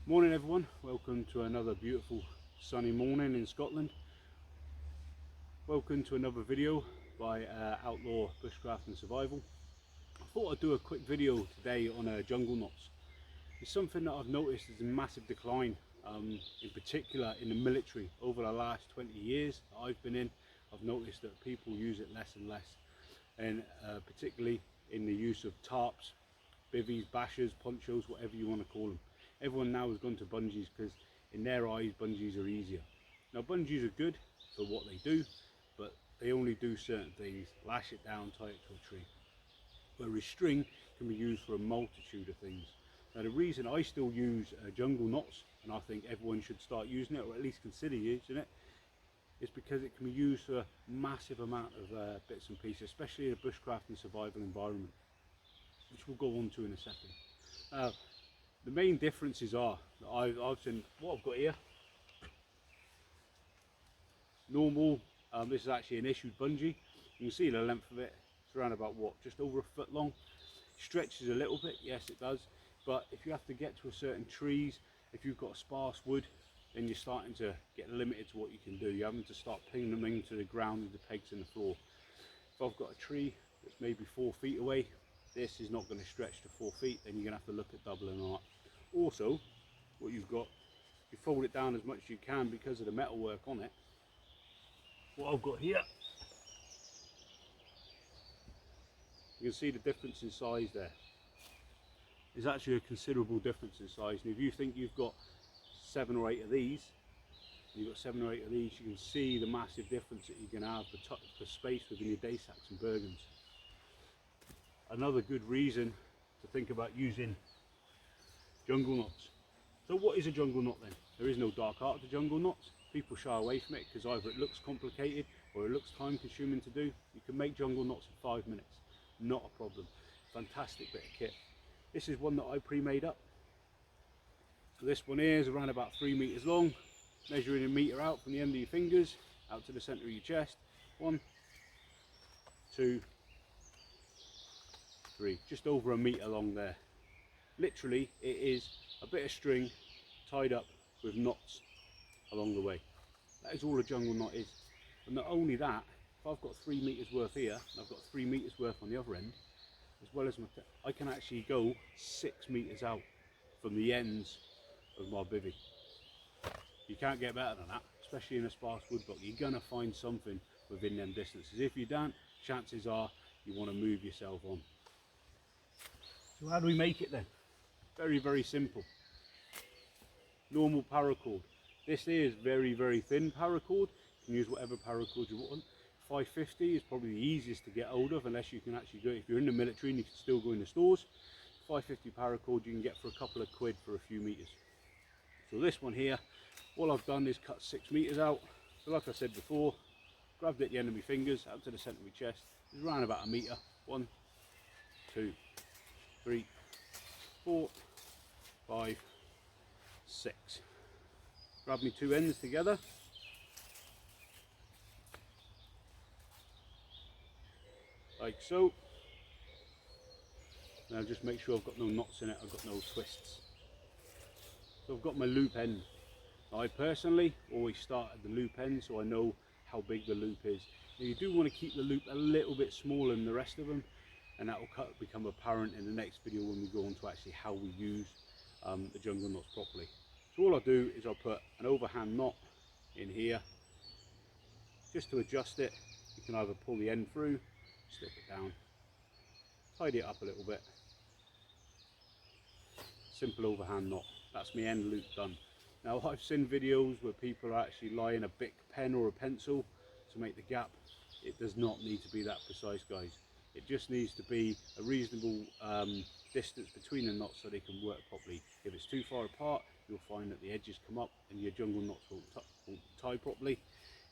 Morning everyone, welcome to another beautiful sunny morning in Scotland. Welcome to another video by Outlaw Bushcraft and Survival. I thought I'd do a quick video today on jungle knots. It's something that I've noticed is a massive decline, in particular in the military. Over the last 20 years that I've been in, I've noticed that people use it less and less, and particularly in the use of tarps, bivvies, bashers, ponchos, whatever you want to call them. Everyone now has gone to bungees because in their eyes bungees are easier. Now bungees are good for what they do, but they only do certain things: lash it down, tie it to a tree. Whereas string can be used for a multitude of things. Now the reason I still use jungle knots, and I think everyone should start using it, or at least consider using it, is because it can be used for a massive amount of bits and pieces, especially in a bushcraft and survival environment, which we'll go on to in a second. The main differences are that I've seen what I've got here. Normal, this is actually an issued bungee. You can see the length of it. It's around about what, just over a foot long. Stretches a little bit, yes it does, but if you have to get to a certain trees, if you've got sparse wood, then you're starting to get limited to what you can do. You're having to start pinning them into the ground with the pegs in the floor. If I've got a tree that's maybe 4 feet away, this is not going to stretch to 4 feet, then you're going to have to look at doubling on it. Also, what you've got, you fold it down as much as you can because of the metal work on it. What I've got here, you can see the difference in size there. There's actually a considerable difference in size, and if you think you've got 7 or 8 of these, you've got 7 or 8 of these, you can see the massive difference that you're going to have for space within your day sacks and bergens. Another good reason to think about using jungle knots. So what is a jungle knot then? There is no dark art to jungle knots. People shy away from it because either it looks complicated or it looks time consuming to do. You can make jungle knots in 5 minutes, not a problem. Fantastic bit of kit. This is one that I pre-made up. So this one here is around about 3 meters long, measuring a meter out from the end of your fingers out to the center of your chest. 1, 2, 3, just over a meter long there. Literally it is a bit of string tied up with knots along the way. That is all a jungle knot is. And not only that, if I've got 3 meters worth here and I've got 3 meters worth on the other end, as well as I can actually go 6 meters out from the ends of my bivvy. You can't get better than that, especially in a sparse woodblock. You're gonna find something within them distances. If you don't, chances are you want to move yourself on. So how do we make it then? Very, very simple. Normal paracord. This here is very, very thin paracord. You can use whatever paracord you want. 550 is probably the easiest to get hold of, unless you can actually go, if you're in the military and you can still go in the stores. 550 paracord you can get for a couple of quid for a few meters. So this one here, all I've done is cut 6 meters out. So like I said before, grabbed it at the end of my fingers, out to the center of my chest. It's around about a meter. 1, 2, 3, 4, 5, 6. Grab me 2 ends together. Like so. Now just make sure I've got no knots in it, I've got no twists. So I've got my loop end. Now I personally always start at the loop end so I know how big the loop is. Now you do want to keep the loop a little bit smaller than the rest of them, and that will become apparent in the next video when we go on to actually how we use the jungle knots properly. So all I do is I'll put an overhand knot in here just to adjust it. You can either pull the end through, slip it down, tidy it up a little bit. Simple overhand knot. That's my end loop done. Now I've seen videos where people are actually laying a Bic pen or a pencil to make the gap. It does not need to be that precise, guys. It just needs to be a reasonable distance between the knots so they can work properly. If it's too far apart, you'll find that the edges come up and your jungle knots won't tie properly.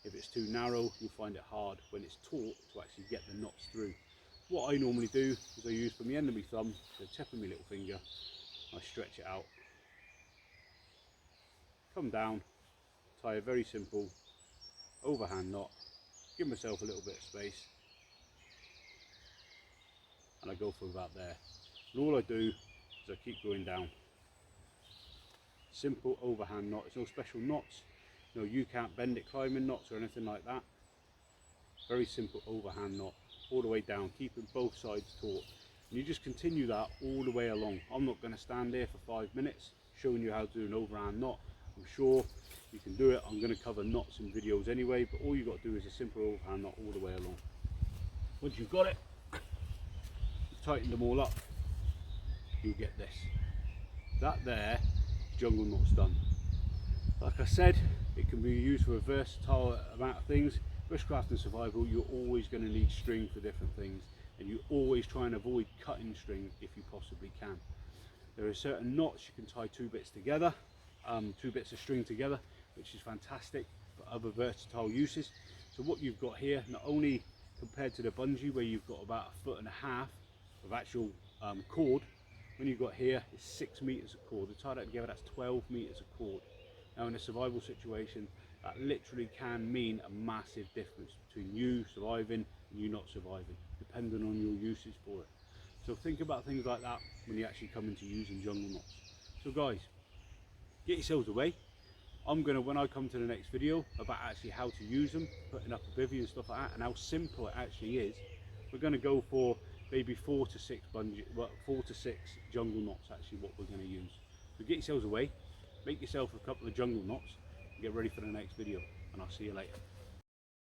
If it's too narrow, you'll find it hard when it's taut to actually get the knots through. What I normally do is I use from the end of my thumb to the tip of my little finger, I stretch it out, come down, tie a very simple overhand knot, give myself a little bit of space, and I go for about there. And all I do is I keep going down. simple overhand knot. It's no special knots. No, you can't bend it climbing knots or anything like that. Very simple overhand knot all the way down, keeping both sides taut. And you just continue that all the way along. I'm not going to stand there for 5 minutes showing you how to do an overhand knot. I'm sure you can do it. I'm going to cover knots in videos anyway, but all you've got to do is a simple overhand knot all the way along. Once you've got it, you've tightened them all up, you'll get this. That there, jungle knot's done. Like I said, it can be used for a versatile amount of things. Bushcraft and survival, you're always going to need string for different things, and you always try and avoid cutting string if you possibly can. There are certain knots you can tie 2 bits together, 2 bits of string together, which is fantastic for other versatile uses. So what you've got here, not only compared to the bungee where you've got about 1.5 feet of actual cord, when you've got here is 6 meters of cord. To tie that together, that's 12 meters of cord. Now in a survival situation, that literally can mean a massive difference between you surviving and you not surviving, depending on your usage for it. So think about things like that when you actually come into using jungle knots. So guys, get yourselves away. I'm gonna, when I come to the next video about actually how to use them, putting up a bivvy and stuff like that, and how simple it actually is, we're gonna go for maybe 4 to 6 jungle knots, actually what we're gonna use. So get yourselves away, make yourself a couple of jungle knots, and get ready for the next video, and I'll see you later.